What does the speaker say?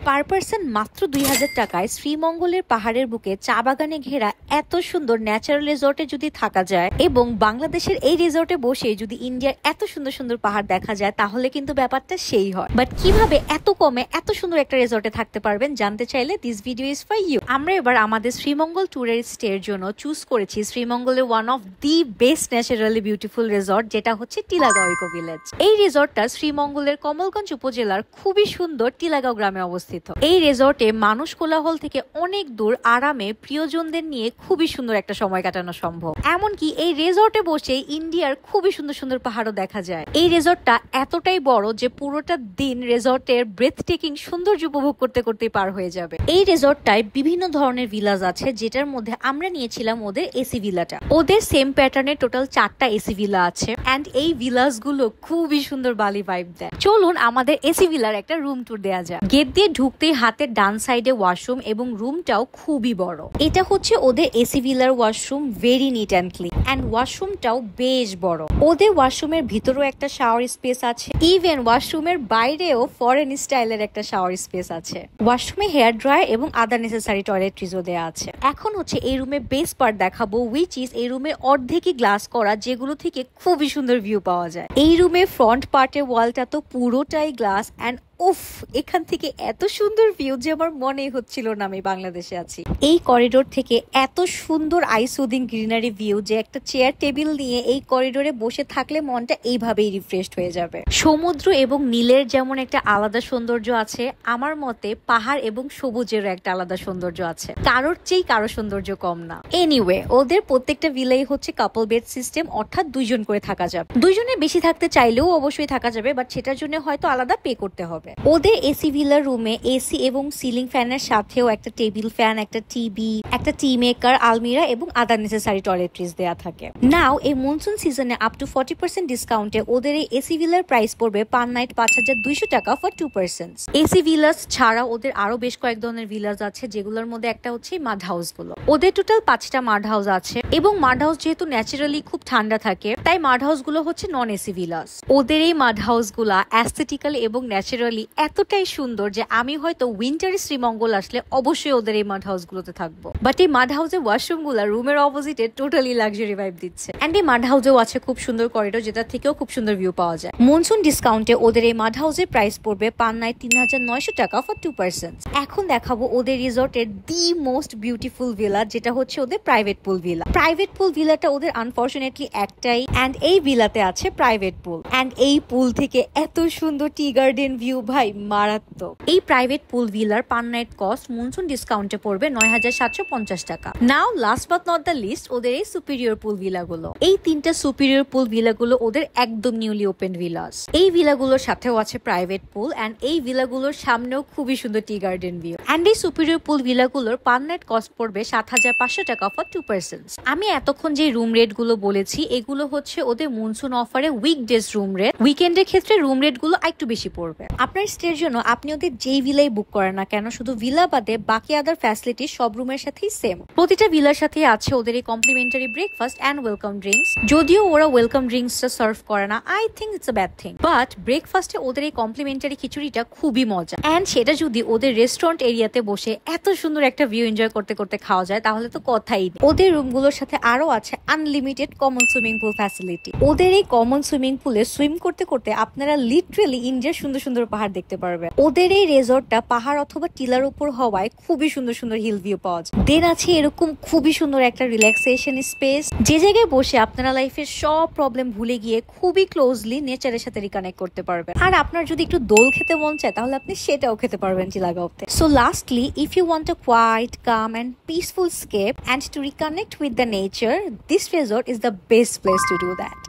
Per person মাত্র 2000 টাকায় শ্রীমঙ্গলের পাহাড়ের বুকে চা বাগানে ঘেরা এত সুন্দর ন্যাচারাল রিসোর্টে যদি থাকা যায় এবং বাংলাদেশের এই রিসোর্টে বসে যদি ইন্ডিয়ার এত সুন্দর সুন্দর পাহাড় দেখা যায় তাহলে কিন্তু ব্যাপারটা সেই হয়। বাট কিভাবে এত কমে এত সুন্দর একটা রিসোর্টে থাকতে পারবেন জানতে চাইলে this video is for you. আমরা এবার আমাদের শ্রীমঙ্গল ট্যুরের স্টের জন্য চুজ করেছি শ্রীমঙ্গলের one of the best naturally beautiful resort, যেটা হচ্ছে টিলাগাঁও ইকো ভিলেজ। এই রিসোর্টটা শ্রীমঙ্গলের কমলগঞ্জ উপজেলার খুবই সুন্দর টিলাগাঁও গ্রামে অবস্থিত। এই রিসোর্টে মানুষ কোলাহল থেকে অনেক দূর আরামে প্রিয়জনদের নিয়ে খুবই সুন্দর একটা সময় কাটানো সম্ভব। এমনকি এই রিসোর্টে বসে ইন্ডিয়ার খুবই সুন্দর সুন্দর পাহাড়ও দেখা যায়। এই রিসোর্টটা এতটাই বড় যে পুরোটা দিন রিসোর্টের ব্রেথ টেকিং সৌন্দর্য উপভোগ করতে করতে পার হয়ে যাবে। এই রিসোর্টটায় বিভিন্ন ধরনের ভিলাজ আছে, যেটার মধ্যে আমরা নিয়েছিলাম ওদের এসি ভিলাটা। ওদের সেম প্যাটার্নের টোটাল 4টা এসি ভিলা আছে এন্ড এই ভিলাজ গুলো খুবই সুন্দর বালি ভাইব দেয়। চলুন আমাদের এসি ভিলার একটা রুম ট্যুর দেওয়া যায়। গেট দিয়ে ঢুকতেই হাতের ডান সাইডে ওয়াশরুম এবং রুমটাও খুবই বড়। এটা হচ্ছে ওদের এসি ভিলার washroom, very neat and clean and ওয়াশরুমটাও বেশ বড়। ওদের ওয়াশরুমের ভিতরেও একটা শাওয়ার স্পেস আছে, ইভেন ওয়াশরুমের বাইরেও ফরেন স্টাইলের একটা শাওয়ার স্পেস আছে। ওয়াশরুমে হেয়ার ড্রায়ার এবং আদার নেসেসারি টয়লেট্রিজও দেওয়া আছে। এখন হচ্ছে এই রুমে বেস পার্ট দেখাবো, উইচ ইজ এই রুমের অর্ধেকই গ্লাস করা, যেগুলো থেকে খুবই সুন্দর ভিউ পাওয়া যায়। এই রুমের ফ্রন্ট পার্টের ওয়ালটা তো পুরোটাই গ্লাস এন্ড উফ, এখান থেকে এত সুন্দর ভিউ যে আমার মনেই হচ্ছিল না আমি বাংলাদেশে আছি। এই করিডোর থেকে এত সুন্দর আইসুদিং গ্রিনারি ভিউ যে একটা চেয়ার টেবিল নিয়ে এই করিডোরে বসে থাকলে মনটা এইভাবেই রিফ্রেশড হয়ে যাবে। সমুদ্র এবং নীলের যেমন একটা আলাদা সৌন্দর্য আছে, আমার মতে পাহাড় এবং সবুজেরও একটা আলাদা সৌন্দর্য আছে। কারোর চেয়ে কারো সৌন্দর্য কম না। এনিওয়ে, ওদের প্রত্যেকটা ভিলাই হচ্ছে কাপল বেড সিস্টেম, অর্থাৎ 2 জন করে থাকা যাবে। 2 জনের বেশি থাকতে চাইলেও অবশ্যই থাকা যাবে, বাট সেটার জন্য হয়তো আলাদা পে করতে হবে। ওদের এসি ভিলার রুমে এসি এবং সিলিং ফ্যানের সাথেও একটা টেবিল ফ্যান, একটা টিভি, একটা টি মেকার, আলমিরা এবং আদার নেসেসারি টয়লেট্রিজ দেয়া থাকে। নাও এই মনসুন সিজনে আপ টু 40% ডিসকাউন্টে ওদের এই এসি ভিলার প্রাইস পড়বে পার নাইট 5200 টাকা ফর 2 পারসনস। এসি ভিলাস ছাড়া ওদের আরো বেশ কয়েক ধরনের ভিলাস আছে, যেগুলোর মধ্যে একটা হচ্ছে মাড হাউস গুলো। ওদের টোটাল 5টা মাড হাউস আছে এবং মাড হাউস যেহেতু ন্যাচারালি খুব ঠান্ডা থাকে তাই মাড হাউস গুলো হচ্ছে নন এসি ভিলাস। ওদের এই মাড হাউস গুলা অ্যাস্থেটিক্যালি এবং ন্যাচারালি এতটাই সুন্দর যে আমি হয়তো উইন্টারে শ্রীমঙ্গল আসলে অবশ্যই ওদের এই মাড হাউস গুলোতে থাকবো। বাট এই মাড হাউসের ওয়াশরুম গুলা রুমের অপোজিটে টোটালি লাক্সারি ভাইব দিচ্ছে। এন্ড এই মাড হাউসেও আছে খুব সুন্দর করিডোর, যেটা থেকেও খুব সুন্দর ভিউ পাওয়া যায়। মনসুন ডিসকাউন্টে ওদের এই মাড হাউসের প্রাইস পড়বে পার নাইট 3900 টাকা ফর 2 পারসনস। এখন দেখাবো ওদের রিসোর্টের দি মোস্ট বিউটিফুল ভিলা, যেটা হচ্ছে ওদের প্রাইভেট পুল ভিলা। প্রাইভেট পুল ভিলাটা ওদের আনফরচুনেটলি একটাই, এন্ড এই ভিলাতে আছে প্রাইভেট পুল এন্ড এই পুল থেকে এত সুন্দর টি গার্ডেন ভিউ ভাই মারাত্মক। এই প্রাইভেট পুল ভিলার পার নাইট কস্ট মনসুন ডিসকাউন্টে পড়বে 9750 টাকা। Now last but not the least, ওদের এই সুপিরিয়র পুল ভিলাগুলো। এই 3টা সুপিরিয়র পুল ভিলাগুলো ওদের একদম নিউলি ওপেন ভিলাস। এই ভিলাগুলোর সাথেও আছে প্রাইভেট পুল এন্ড এই ভিলাগুলোর সামনেও খুবই সুন্দর টি গার্ডেন ভিউ। এন্ড এই সুপিরিয়র পুল ভিলাগুলোর পার নাইট কস্ট পড়বে 7500 টাকা ফর 2 পারসনস। আমি এতক্ষণ যে রুম রেট গুলো বলেছি এগুলো হচ্ছে ওদের মনসুন অফারে উইকডেজ রুম রেট। উইকেন্ডের ক্ষেত্রে রুম রেট গুলো একটু বেশি পড়বে। আপনার স্টের জন্য আপনি ওদের যেই ভিলাই বুক করেন না কেন, শুধু ভিলা বাদে বাকি আদার ফ্যাসিলিটি সব রুমের সাথেই সেম। প্রতিটা ভিলার সাথে আছে ওদের এই complimentary breakfast and welcome drinks. যদিও ওরা ওয়েলকাম ড্রিঙ্কসটা সার্ভ করে না, I think it's a bad thing, but ব্রেকফাস্টে ওদের এই কমপ্লিমেন্টারি খিচুড়িটা খুবই মজা। এন্ড সেটা যদি ওদের রেস্টুরেন্ট এরিয়াতে বসে এত সুন্দর একটা ভিউ এনজয় করতে করতে খাওয়া যায় তাহলে তো কথাই নেই। ওদের রুমগুলোর সাথে আরো আছে unlimited common swimming pool facility. ওদের এই কমন সুইমিং পুলে সুইম করতে করতে আপনারা লিটারেলি ইন্ডিয়ার সুন্দর সুন্দর পাহাড় দেখতে পারবে। ওদের এই রিসোর্টটা পাহাড় অথবা টিলার উপর হওয়ায় খুবই সুন্দর সুন্দর হিল ভিউ পাওয়া যায়। দেন আছে এরকম খুবই সুন্দর একটা রিল্যাক্সেশন স্পেস, যে জায়গায় বসে আপনারা লাইফের সব প্রবলেম ভুলে গিয়ে খুবই ক্লোজলি নেচারের সাথে রিকানেক্ট করতে পারবেন। আর আপনার যদি একটু দোল খেতে মন চায় তাহলে আপনি সেটাও খেতে পারবেন টিলাগাঁওতে। So lastly, if you want a quiet, calm and peaceful escape and to reconnect with the nature, this resort is the best place to do that.